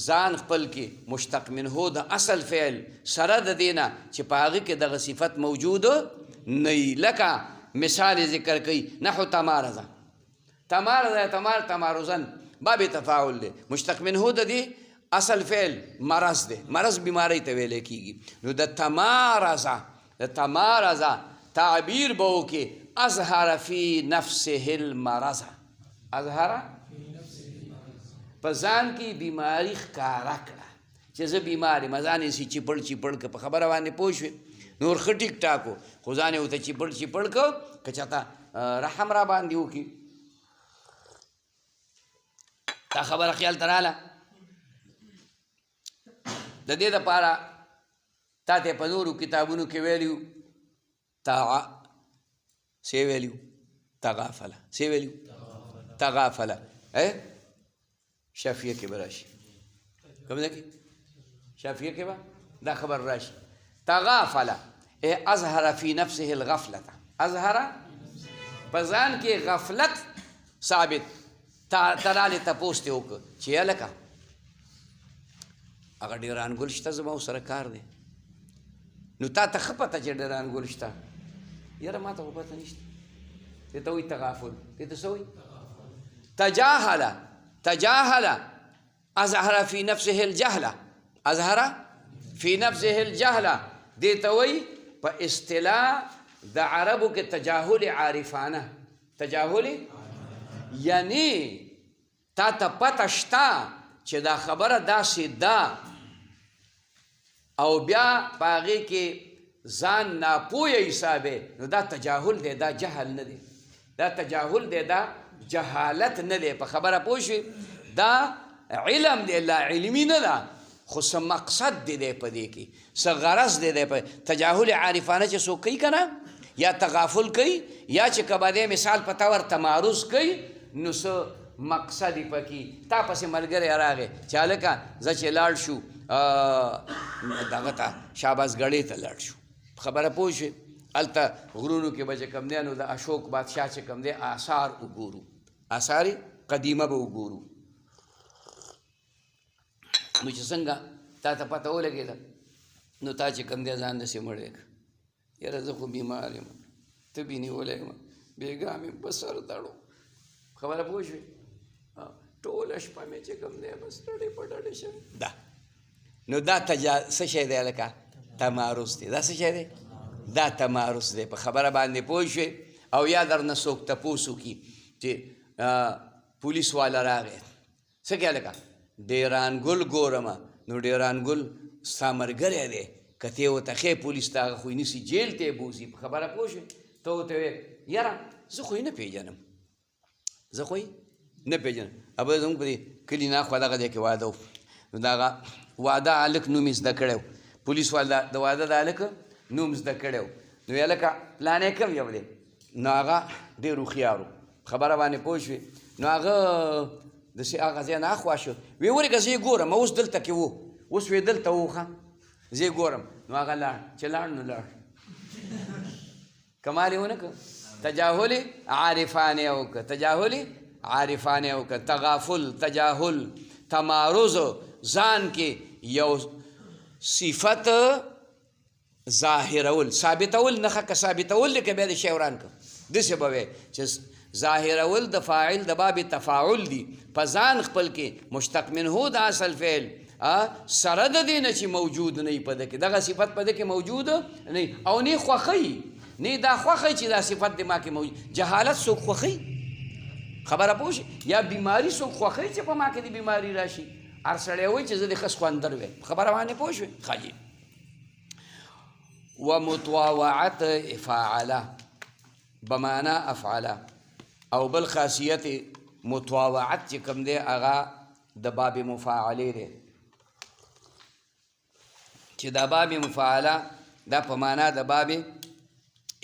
ځان خپل کې مشتق منه د اصل فعل سره د دې نه چې په هغه کې دغه صفت موجود نه وي لکه مثال ذکر کوي نحو تمارضه تمارضن باب تفاعل دی مشتق منه د دې اصل فعل مرض دی مرض بیماری ته ویلی کېږي نو د تمارضه تعبیر به وکړي اظهر فی نفسه المرض اظهر په ځان کې بیماري ښکاره کړه چې زه بیمار یم ځان یې چیپړ که په خبره باندې پوه شوې نور ښه ټیک ټاک و خو ځان یې ورته چیپړ که که چاته رحم را باندې وکړي دا خبره خیال ته راله د دې دپاره تا ته په نورو کتابونو کې ویلي سی ویلیو تغافله سی ویلیو تغافله شافیه کې به راشي کوم ځای کې شافیه کې به دا خبر راشي تغافله اظهر فی نفسه الغفلة اظهر په ځان کې غفلت ثابت ترالې تپوس ته وکړه چې هلکه هغه ډېر انګل شته زما ورسره کار دی نو تا ته ښه پته چې ډیرانګول شته یاره ما ته خو پته نشته دې ته وایي تغافل دې ته څه وایي تجاهل اظهر فی نفسه الجهله دې ته وایي په اصطلاح د عربو کې تجاهل عارفانه تجاهل یعنی تا ته پته شته چې دا خبره داسې ده او بیا په هغې کې ځان ناپویه حسابې نو دا تجاهل دی دا جهل نه دی دا تجاهل دی دا جهالت نه دی په خبره پوه شوې دا علم دی لا علمي نه ده خو څه مقصد دی په دې کې څه غرض دی په تجاهل عارفانه چې څوک کوي که نه یا تغافل کوي یا چې که به مثال په طور تمارز کوي نو څه مقصد یې پکې تا پسې ملګری راغی چې هلکه زه چې لاړ شو دغه ته شاباسګړۍ ته لاړ شو خبره پوه شوې هلته غرونو کې به چې کوم دی نو د اشوک بادشاه چې کوم دی آثار وګورو آثار قدیمه به وګورو نو چې څنګه تا ته پته ولګېده نو تا چې کوم دی ځان داسې مړی کړه یاره زه خو بیمار یم ته بې نیولی یم بېګا مې په سر تړو خبره پوه شوې ټوله شپه مې چې کوم دی بس ډډې په ډډې شم دا نو دا څه شی دی هلکه تمارس دی دا څه شی دی دا تمارس دی په خبره باندې پوه شوې او یا درنه څوک تپوس وکړي چې پولیس والا راغی څه کوې هلکه ډیرانګل ګورمه نو ډیرانګل ستا ملګری دی که ته یې ورته ښې پولیس ته هغه خو یې نیسي جیل ته یې بوځي په خبره پوه شوې ته ورته ویې یاره زه خو یې نه پېژنم زه خو یې نه پېژنم ابه زموږ په دې کلي ناخوا دغه ځای کې واده و نو د هغه واده هلک نوم یې زده کړی و پولیس والا د واده د هلک نوم زده کړی و نو ویې هلکه پلانی کوم یو دی نو هغه ډېر هوښیار و خبره باندې پوه شوې نو هغه داسې هغه ځای نه اخوا شو ویې ورېږه زه یې ګورم اوس دلته کې و اوس ویې دلته و ښه زه یې ګورم نو هغه لاړ چې لاړ نو لاړ کمال یې ونه کړ تجاهل عارفانه یې وکړه تجاهل عارفانه یې وکړه تغافل تجاهل تمارز ځان کې یو صفت ظاهرول ثابتول نښه که ثابتول دی که بیا د شی وران کړه داسې به وی چې ظاهرول د فاعل د باب تفاعل دی په ځان خپل کې مشتق منه د اصل فعل سره د دې نه چې موجود نه وي په ده کې دغه صفت په ده کې موجود نه او نه خوښوي نه دا خوښوي چې دا صفت د ما کې موجود جهالت څوک خوښوي خبره پوه شي یا بیماري څوک خوښوي چې په ما کې د بیماري راشي هر سړی وایي چې زه د ښه سخوندر وی خبره باندې پوه شوې ښه جي ومطاوعت فاعله بمعنی افعله او بل خاصیت مطاوعت چې کوم دی هغه د باب مفاعلې دی چې دا باب مفاعله دا په معنا د باب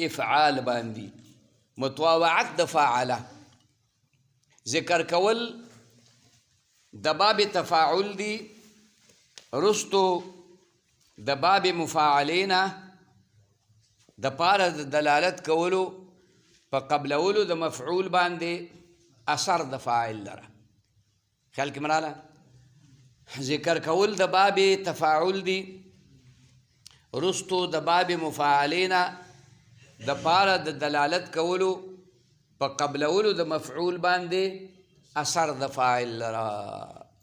افعال باندې مطاوعت د فاعله ذکر کول د باب تفاعل دی رستو د باب مفاعلینا د پاره د دلالت کولو په قبلولو د مفعول باندې اثر د فاعل لره خیال کې مراله ذکر کول د باب تفاعل دی رستو د باب مفاعلینا د پاره د دلالت کولو په قبلولو د مفعول باندې اثر د فاعل لره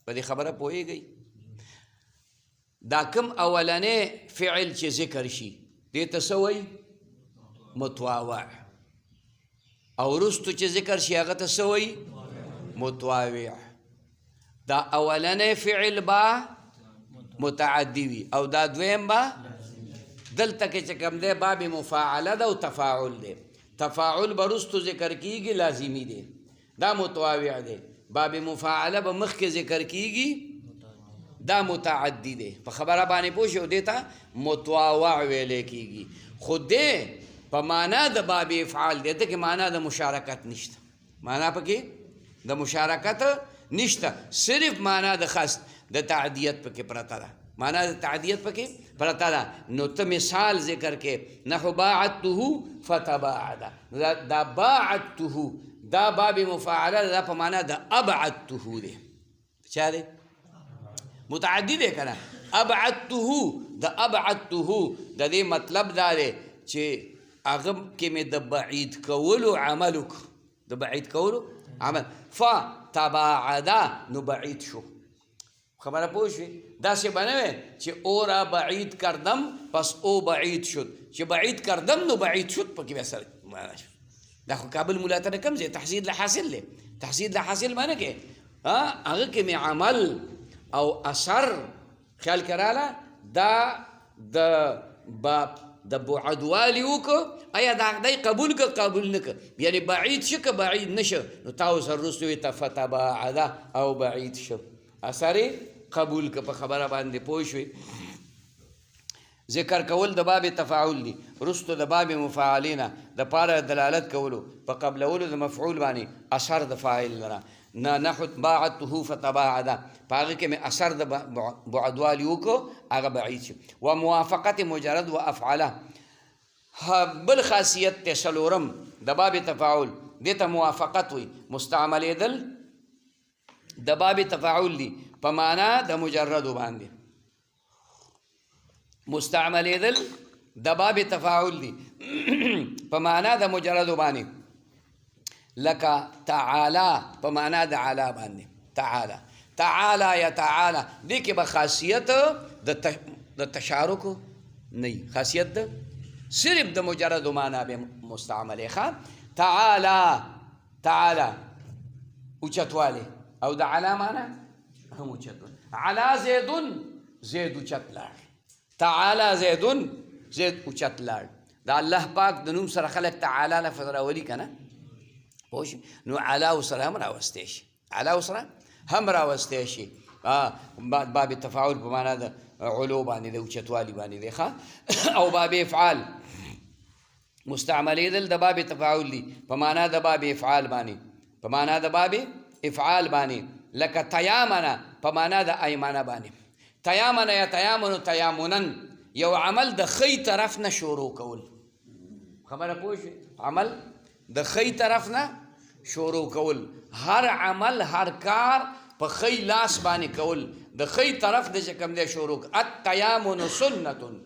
په دې خبره پوهیږئ دا کوم اولنې فعل چې ذکر شي دې ته څه وایي متواوع او وروستو چې ذکر شي هغه ته څه وایي متواوع دا اولنې فعل با متعدي وي او دا دویم با دلته کې چې کوم دی باب مفاعله ده او تفاعل دی تفاعل به وروستو ذکر کیږي لازمي دی دا متواوع دی باب مفاعله به مخکې ذکر کیږي دا متعدی دی په خبره باندې پوه شئ دې ته متواوع ویلی کیږي خو دې په معنا د باب افعال دی ته کې معنا د مشارکت نشته معنا پکې د مشارکت نشته صرف معنا د خاص د تعدیت پکې پرته ده معنا د تعدیت پکې پرته ده نو ته مثال ذکر کې نحو باعدته فتباعد دا باعدته دا باب مفاعله دا په معنا د ابعدته دی چا دی متعدی دی کنه ابعدته د ابعدته د دې مطلب دا دی چې هغه کې مې د بعید کولو عمل وکړو د بعید کولو عمل فتباعدا نو بعید شو خبره پوه شوې داسې به نه وی چې او را بعید کردم پس او بعید شد چې بعید کردم نو بعید شد پکې بیا سره معنا شو دا خو کابل مولا ته نه کم ځای تحصیل له حاصل دی تحصیل له حاصل معنی کې هغه کې مې عمل او اثر خیال کراله دا د بعدوالي وکړو آیا دا خدای قبول که قبول نه که یعنی بعید شه که بعید نشه نو تا ورسره وروسته وایي فتباعده او بعید شو اثر قبول که په خبره باندې پوه شوې ذکر کول د باب تفاعل دي وروسته د باب مفاعلینه د پاره دلالت کولو په قبلولو د مفعول باندې اثر د فاعل لره نحو باعته فتباعده په هغې کې مې اثر د بعدوالي وکړو هغه بعید شو و موافقت مجرد و افعله بل خاصیت ته څلورم د باب تفاعل دې ته موافقت وي مستعملېدل د باب تفاعل دي په معنا د مجردو باندې مستعملېدل د باب تفاعل دي په معنا د مجردو باندې لکه تعالی په معنا د علا باندې تعالی تعالی یا تعالی دې کې به خاصیت د تشارک نه خاصیت د صرف د مجردو معنا به مستعملې ښه تعالی تعالی اوچتوالی او د علا معنا هم اوچتوالی علا زیدون زید اوچت لاړ تعالی زیدون زید اوچت لاړ د الله پاک د نوم سره خلک تعالی لفظ راولي که نه پوه شي نو علا ورسره هم راوستی شي علا ورسره هم راوستی شي باب تفاعل په معنا د علو باندې د اوچتوالي باندې دی ښه او باب افعال مستعملېدل د باب تفاعل دي په معنا د باب افعال باندې په معنا د باب افعال باندې لکه تیامنه په معنا د ایمانه باندې تیامنه یا تیامنو تیامنن یو عمل د ښی طرف نه شروع کول خبره پوه شوې عمل د ښی طرف نه شروع کول هر عمل هر کار په ښی لاس باندې کول د ښی طرف د چې کوم دی شروع التیامن سنتون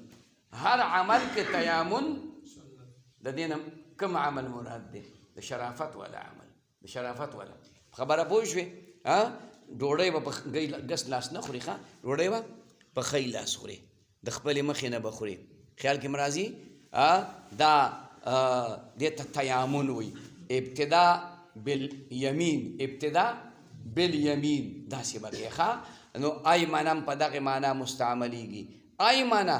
هر عمل کې تیامن د دې نه کوم عمل مراد دی د شرافت والا عمل د شرافت والا خبره پوه شوې ډوډۍ به په ګس لاس نه خوري ښه ډوډۍ به په ښی لاس خوري د خپلې مخې نه به خوري خیال کې م راځي دا دې ته تیامن وایي ابتدا بالیمین ابتدا بالیمین داسې به دی ښه نو ایمن هم په دغې معنا مستعملیږي ایمنه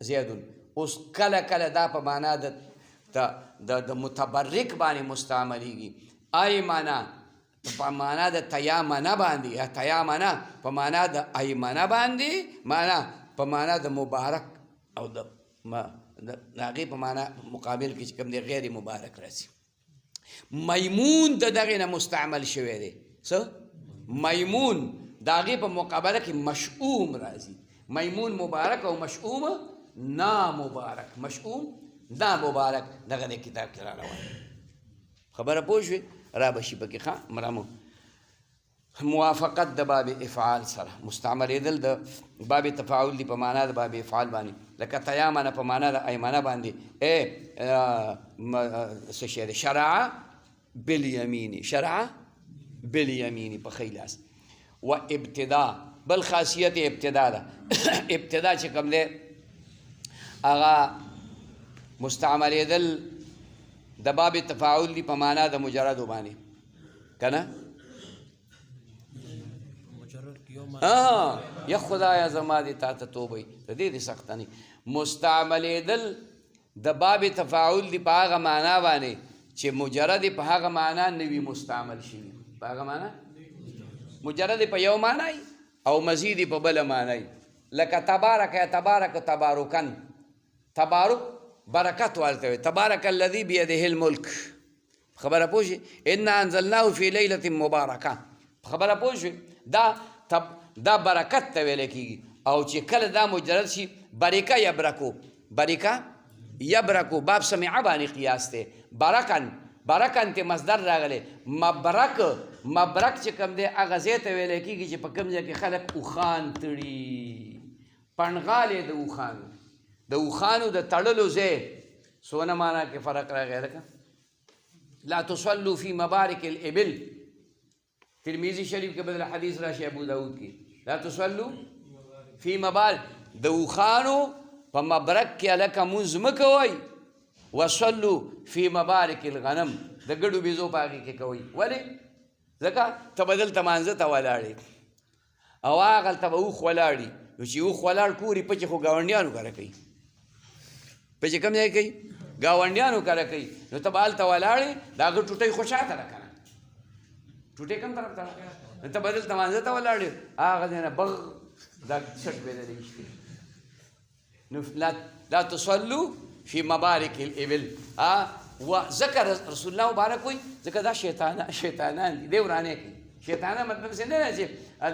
زیدون اوس کله کله دا په معنا د متبرک باندې مستعملیږي ایمنه په معنا د تیامنه باندې یا تیامنه په معنا د ایمنه باندې معنا په معنا د مبارک او د هغې په معنا مقابل کې چې کوم دی غیر مبارک راځي میمون د دغې نه مستعمل شوی دی څه میمون د هغې په مقابله کې مشؤوم راځي میمون مبارک او مشؤوم نامبارک مشؤوم نامبارک دغه د کتاب کې را روان خبره پوه شوې را به شي پکې ښه مرمو موافقت د باب افعال سره مستعملېدل د باب تفاعل دي په معنا د باب افعال باندې لکه تیامنه په معنا د ایمنه باندې څه شی دی شرع بالیمینی شرع بالیمینی په ښی لاس و ابتدا بل خاصیت ابتدا ده ابتدا چې کوم دی هغه مستعملېدل د باب تفاعل دي په معنا د مجردو باندې که نه یا خدایا زما دې تا ته توبه د دې دې سخته نه مستعملېدل د باب تفاعل دي په هغه معنا باندې چې مجرد په هغه معنا نه وي مستعمل شوي په هغه معنا مجرد په یو معنا او مزید په بله معنا لکه تبارک یا تبارک تبارکن تبارک برکت والته وي تبارک الذي بيده الملک خبره پوه شئ انا انزلناه في لیلة مبارکه خبره پوه شئ دا برکت ته ویل کېږي او چې کله دا مجرد شي برکه یبرکو برکه یبرکو باب سمعه باندې قیاس دی برکن برکن ته مصدر راغلی مبرک مبرک چې کوم دی هغه ځای ته ویل کېږي چې په کوم ځای کې خلک اوښان تړي پنډغالې د اوښانو د اوښانو د تړلو ځای سونه معنا کې فرق راغی لکه لا تصلوا فی مبارک الابل ترمذی شریف کې بدل حدیث راشي ابو داود کې لا تصلوا فی مبارک د اوښانو په مبرک کې هلکه مونځ مه کوئ وصلوا فی مبارک الغنم د ګډو بیزو په هغې کې کوئ ولې ځکه ته به دلته مانځه ته ولاړې او هغلته به اوښ ولاړي نو چې اوښ ولاړ کوري پچې خو ګاونډیانو کره کوي پچې کوم ځای کوي ګاونډیانو کره کوي نو ته به هلته ولاړې د هغه ټوټۍ خو شاته ده که نه ټوټۍ کوم طرف ته ده نو ته به دلته مانځه ته ولاړې هغه ځای نه بغ دا شټ بېدلی شي نو لا تصلوا فی مبارک الابل ذکر رسول الله مبارک وي ځکه دا شیطانان دي دی ورانې کوي شیطانه مطلب څه نه ده چې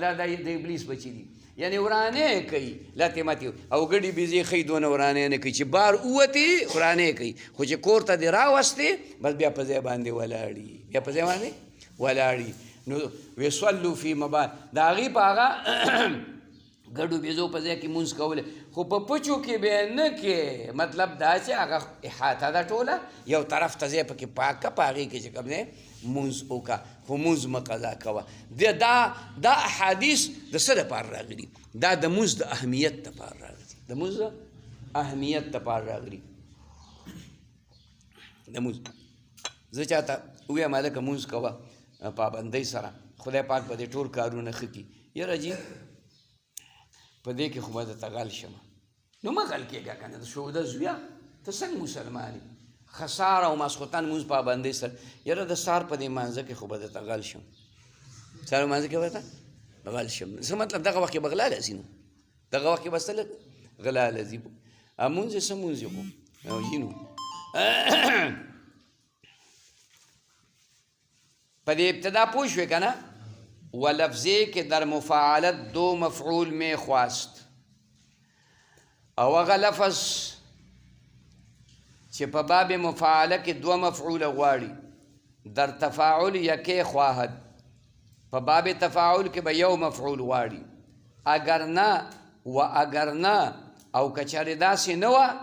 دا د ابلیس بچي دي یعنې ورانې کوي لاتې ماتې او ګډې بیزې ښیي دونه ورانې نه کوي چې بار ووتې ورانې کوي خو چې کور ته دې راوستې بس بیا په ځای باندې ولاړي بیا په ځای باندې ولاړي نو وصلو فی مبارک د هغې په هغه ګډو بیزو په ځای کې مونځ کولی خو په پچو کې بیا نه کې مطلب دا چې هغه احاطه ده ټوله یو طرف ته ځای پکې پاک که په هغې کې چې کوم دی مونځ وکړه خو مونځ مه قضا کوه دا احادیث د څه دپاره راغلي دا د مونځ د اهمیت دپاره راغلي د مونځ د اهمیت دپاره راغلي د مونځ زه چاته ووایم هلکه مونځ کوه پابندۍ سره خدای پاک به دې ټول کارونه ښه کړي یاره جي په دې کې خو به درته غل شم نو مه غل کېږه که نه د شوده زویه ته څنګه مسلمان یې ښه سهار او ماسخوتن مونځ پابندۍ سره یاره د سهار په دې مانځه کې خو به درته غل شم سهار مانځه کې به درته غل شم څه مطلب دغه وخت کې به غلا لځي نو دغه وخت کې به څه غلا لځي مونځ یې څه مونځ یې خو یي نو په دې ابتدا پوه شوې که نه و لفظی که در مفاعلت دو مفعول می خواست او هغه لفظ چې په باب مفاعله کې دو مفعول غواړي در تفاعل یکی خواهد په باب تفاعل کې به یو مفعول غواړي اگر نه و اگر نه او کچارې داسې نه وه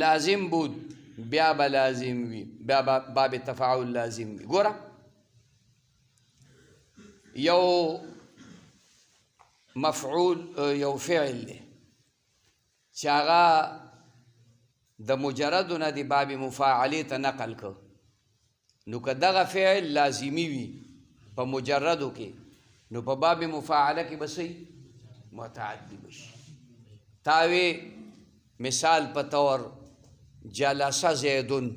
لازم بود بیا به لازم وي بیا باب تفاعل لازم وي ګوره یو مفعول یو فعل دی چې هغه د مجردو نه د باب مفاعلې ته نقل که نو که دغه فعل لازمي وي په مجردو کې نو په باب مفاعله کې به څه متعدي بشي تاوی مثال په طور جلسه زیدون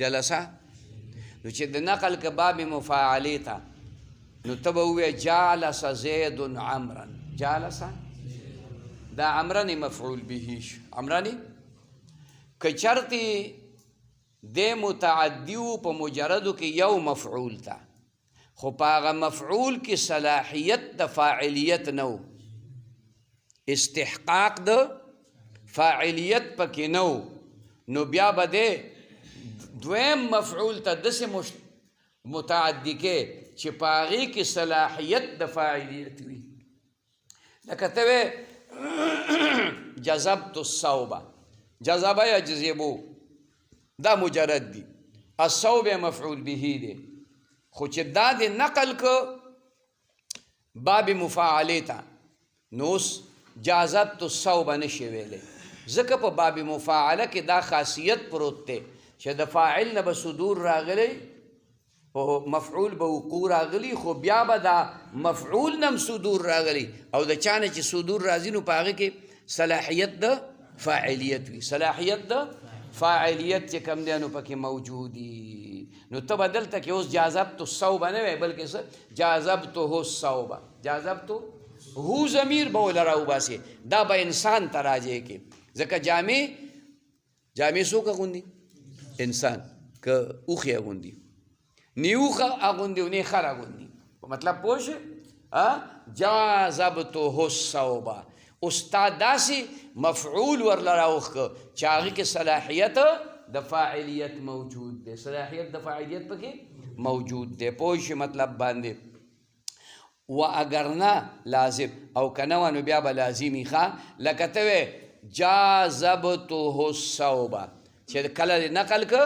جلسه نو چې د نقل که باب مفاعلې ته نو ته به ووایې جالس زید عمرا جالس دا عمرن مفعول به شو عمرن که چرتې د متعدي و په مجردو کې یو مفعول ته خو په هغه مفعول کې صلاحیت د فاعلیت نه و استحقاق د فاعلیت پکې نه و نو بیا به دی دویم مفعول ته داسې متعدي کې چې په هغې کې صلاحیت د فاعلیت وي لکه ته وې جذبت الصوبه جذبه یجذبو دا مجرد دی الصوب مفعول به دی خو چې دا د نقل که باب مفاعلې ته نو اوس جذبت الصوبه نشي ویلی ځکه په باب مفاعله کې دا خاصیت پروت دی چې د فاعل نه به صدور راغلی مفعول به وقوع راغلی خو بیا به دا مفعول نم صدور راغلی او د چا نه چې صدور راځي نو په هغې کې صلاحیت د فاعلیت وي صلاحیت د فاعلیت چې کوم دی نو پکې موجودي نو ته به دلته کې اوس جاذبت الصوبه نه وی بلکې څه جاذبته الصوبه جاذبته هو ضمیر به ولره راوباسې دا به انسان ته راجع کې ځکه جامې څوک اغوندي انسان که اوښې اغوندي نی اوښه اغوندي او نی خر اغوندي مطلب پوه شې جاذبته الصوبه استاد داسې مفعول ورله راوښکه چې هغې کې صلاحیت د فاعلیت موجود دی صلاحیت د فاعلیت پکې موجود دی پوه شې مطلب باندې و اگر نه لازم او که نه وه نو بیا به لازمي ښه لکه ته وې جاذبته الصوبه چې کله دې نقل که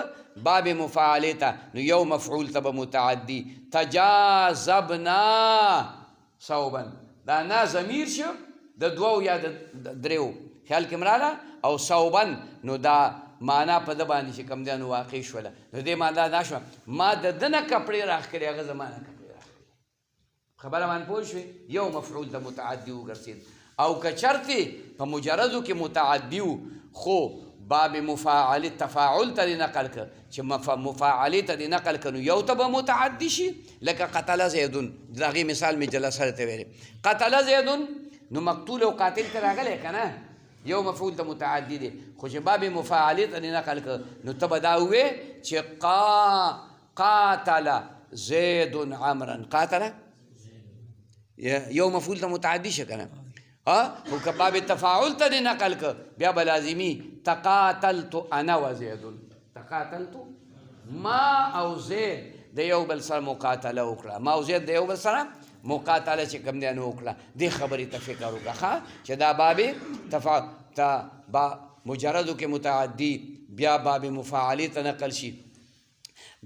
باب مفاعلې ته نو یو مفعول ته به متعدي تجاذبنا صوبا دا نا ضمیر شو د دوو یا د دریو خیال کې مراله او صوبا نو دا معنا په ده باندې چې کوم دی نو واقع شوله نو دې معنا دا شوه ما د ده نه کپړې راښکړې هغه زما نه کپړې راښکړې خبره باندې پوه شوې یو مفعول ته متعدي وګرځېد او که چرتې په مجردو کې متعدي و خو باب مفاعل تفاعل ته دې نقل که چې مفاعلې ته دې نقل که نو یو ته به متعدي شي لکه قتل زیدون د هغې مثال مې جلسه ته ویلې قتل زیدون نو مقتول او قاتل ته راغلی که نه یو مفعول ته متعدي دی خو چې باب مفاعلې ته دې نقل که نو ته به دا ووې چې قاتل زید عمرا قاتل یو مفعول ته متعدي شه که نه خو که باب تفاعل ته دې نقل که بیا به لازمي تقاتلت انا و زیدون تقاتلت ما او زید د یو بل سره مقاتله وکړه ما او زید د یو بل سره مقاتله چې کوم دی نو وکړه دې خبرې ته فکر وکړه ښه چې دا باب مجردو کې متعدي بیا باب مفاعلې ته نقل شي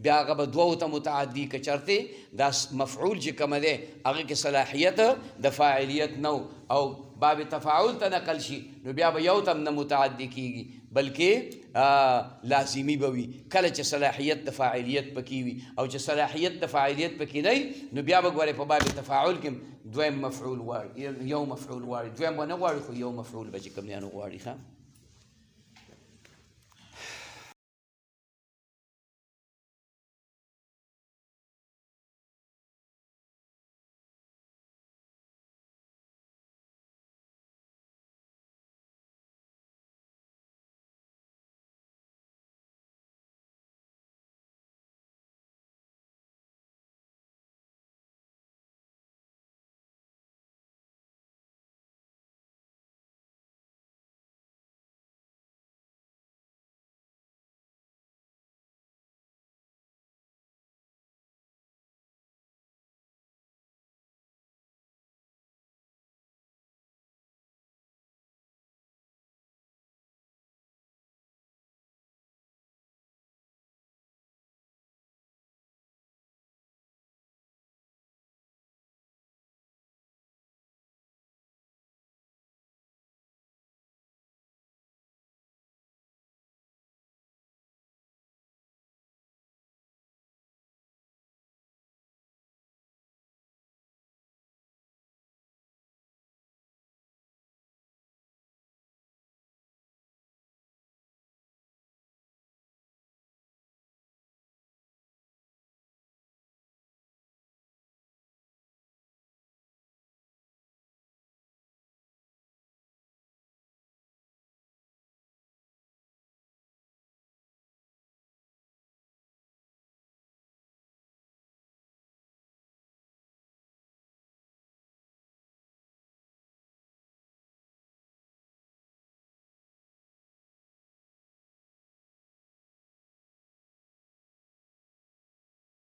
بیا هغه به دوو ته متعدي که چرتې دا مفعول چې کومه دی هغې کې صلاحیت د فاعلیت نه او باب تفاعل ته نقل شي نو بیا به یو تم نه متعدي کېږي بلکې لازمي به وي کله چې صلاحیت د فاعلیت پکې وي او چې صلاحیت د فاعلیت پکې نه نو بیا به ګورې په باب تفاعل کې دویم مفعول غواړي یو مفعول غواړي دویم به نه غواړي خو یو مفعول به چې کوم دی نو غواړي ښه